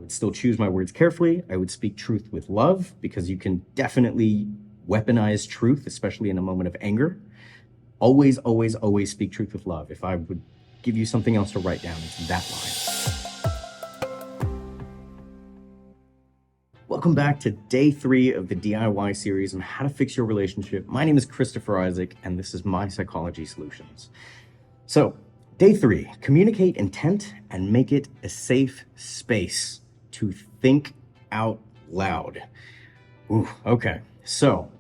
would still choose my words carefully. I would speak truth with love, because you can definitely weaponize truth, especially in a moment of anger. Always, always, always speak truth with love. If I would give you something else to write down, it's that line. Welcome back to day 3 of the DIY series on how to fix your relationship. My name is Christopher Isaac, and this is My Psychology Solutions. So, day 3, communicate intent and make it a safe space to think out loud. Ooh, okay. So,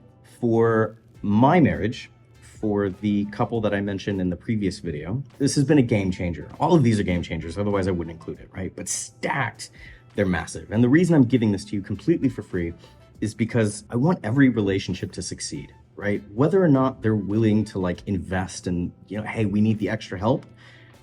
for my marriage, for the couple that I mentioned in the previous video, this has been a game changer. All of these are game changers, otherwise I wouldn't include it, right? But stacked, they're massive. And the reason I'm giving this to you completely for free is because I want every relationship to succeed, right? Whether or not they're willing to invest and, hey, we need the extra help.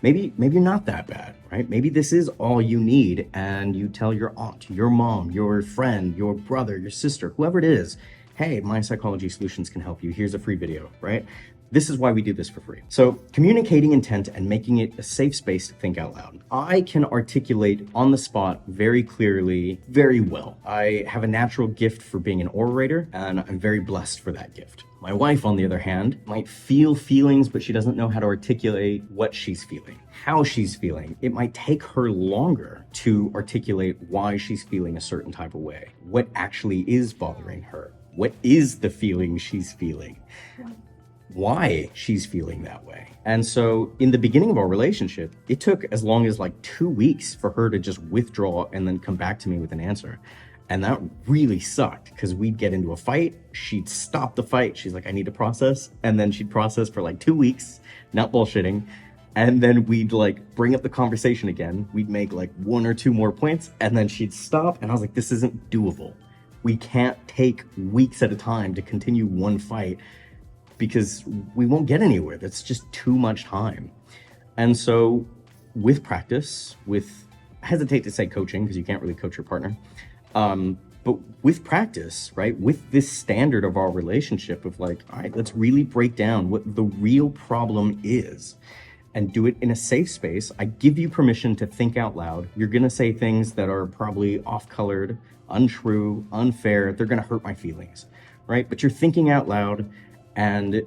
Maybe you're not that bad, right? Maybe this is all you need, and you tell your aunt, your mom, your friend, your brother, your sister, whoever it is, hey, My Psychology Solutions can help you. Here's a free video, right? This is why we do this for free. So communicating intent and making it a safe space to think out loud. I can articulate on the spot very clearly, very well. I have a natural gift for being an orator, and I'm very blessed for that gift. My wife, on the other hand, might feel feelings, but she doesn't know how to articulate what she's feeling, how she's feeling. It might take her longer to articulate why she's feeling a certain type of way, what actually is bothering her, what is the feeling she's feeling, why she's feeling that way. And so in the beginning of our relationship, it took as long as 2 weeks for her to just withdraw and then come back to me with an answer. And that really sucked, because we'd get into a fight, she'd stop the fight, she's like, I need to process, and then she'd process for 2 weeks, not bullshitting, and then we'd bring up the conversation again, we'd make 1 or 2 more points, and then she'd stop, and I was like, this isn't doable. We can't take weeks at a time to continue one fight, because we won't get anywhere. That's just too much time. And so with practice, I hesitate to say coaching, because you can't really coach your partner, but with practice, right, with this standard of our relationship of all right, let's really break down what the real problem is and do it in a safe space. I give you permission to think out loud. You're gonna say things that are probably off-colored, untrue, unfair. They're gonna hurt my feelings, right? But you're thinking out loud, and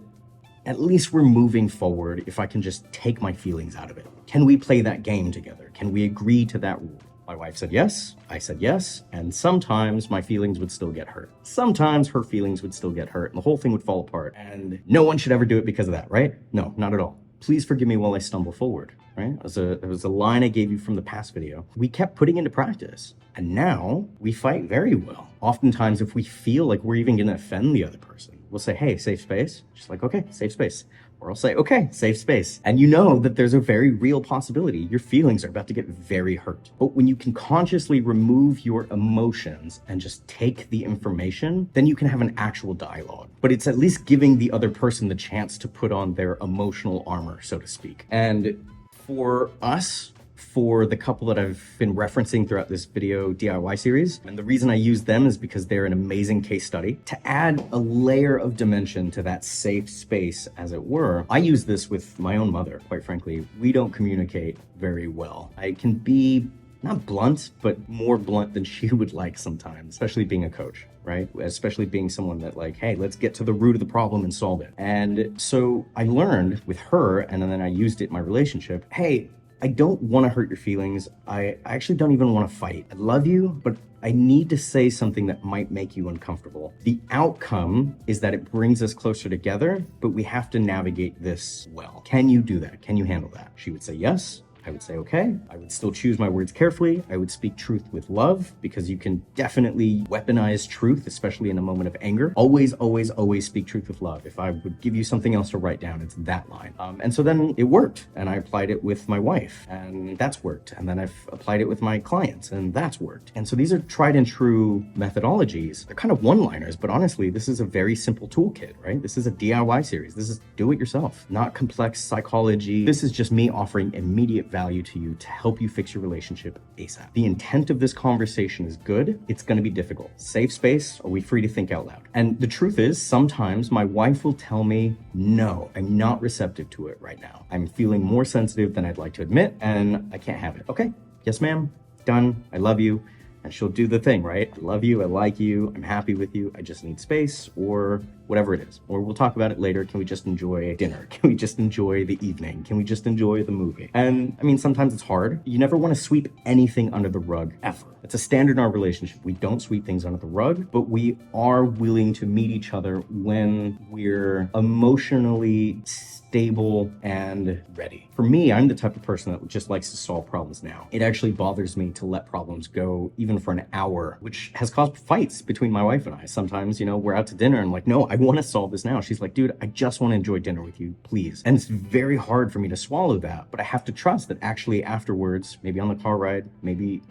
at least we're moving forward if I can just take my feelings out of it. Can we play that game together? Can we agree to that rule? My wife said yes, I said yes, and sometimes my feelings would still get hurt. Sometimes her feelings would still get hurt, and the whole thing would fall apart. And no one should ever do it because of that, right? No, not at all. Please forgive me while I stumble forward, right? It was a line I gave you from the past video. We kept putting into practice, and now we fight very well. Oftentimes, if we feel like we're even gonna offend the other person, we'll say, hey, safe space. She's like, okay, safe space. Or I'll say, okay, safe space. And you know that there's a very real possibility your feelings are about to get very hurt. But when you can consciously remove your emotions and just take the information, then you can have an actual dialogue. But it's at least giving the other person the chance to put on their emotional armor, so to speak. And for us, for the couple that I've been referencing throughout this video DIY series, and the reason I use them is because they're an amazing case study. To add a layer of dimension to that safe space, as it were, I use this with my own mother. Quite frankly, we don't communicate very well. I can be not blunt, but more blunt than she would like sometimes, especially being a coach, right? Especially being someone that hey, let's get to the root of the problem and solve it. And so I learned with her, and then I used it in my relationship, hey, I don't want to hurt your feelings. I actually don't even want to fight. I love you, but I need to say something that might make you uncomfortable. The outcome is that it brings us closer together, but we have to navigate this well. Can you do that? Can you handle that? She would say yes. I would say, okay. I would still choose my words carefully. I would speak truth with love, because you can definitely weaponize truth, especially in a moment of anger. Always, always, always speak truth with love. If I would give you something else to write down, it's that line. And so then it worked, and I applied it with my wife, and that's worked. And then I've applied it with my clients, and that's worked. And so these are tried and true methodologies. They're kind of one-liners, but honestly, this is a very simple toolkit, right? This is a DIY series. This is do it yourself, not complex psychology. This is just me offering immediate value to you to help you fix your relationship ASAP. The intent of this conversation is good. It's going to be difficult. Safe space. Are we free to think out loud? And the truth is, sometimes my wife will tell me, no, I'm not receptive to it right now. I'm feeling more sensitive than I'd like to admit, and I can't have it. Okay, yes, ma'am. Done. I love you. And she'll do the thing, right? I love you, I like you, I'm happy with you, I just need space, or whatever it is. Or we'll talk about it later. Can we just enjoy dinner? Can we just enjoy the evening? Can we just enjoy the movie? And I mean, sometimes it's hard. You never want to sweep anything under the rug ever. It's a standard in our relationship. We don't sweep things under the rug, but we are willing to meet each other when we're emotionally stable and ready. For me, I'm the type of person that just likes to solve problems now. It actually bothers me to let problems go even for an hour, which has caused fights between my wife and I. Sometimes, we're out to dinner and I'm like, no, I want to solve this now. She's like, dude, I just want to enjoy dinner with you, please. And it's very hard for me to swallow that, but I have to trust that actually afterwards, maybe on the car ride, maybe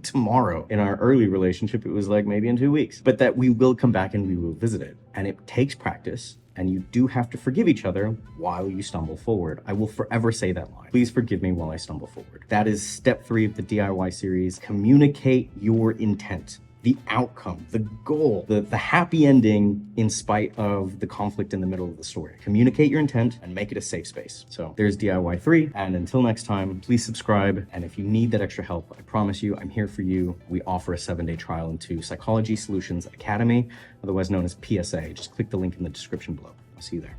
tomorrow. In our early relationship, it was like maybe in 2 weeks, but that we will come back and we will visit it. And it takes practice. And you do have to forgive each other while you stumble forward. I will forever say that line. Please forgive me while I stumble forward. That is step 3 of the DIY series. Communicate your intent, the outcome, the goal, the happy ending in spite of the conflict in the middle of the story. Communicate your intent and make it a safe space. So there's DIY 3. And until next time, please subscribe. And if you need that extra help, I promise you, I'm here for you. We offer a 7-day trial into Psychology Solutions Academy, otherwise known as PSA. Just click the link in the description below. I'll see you there.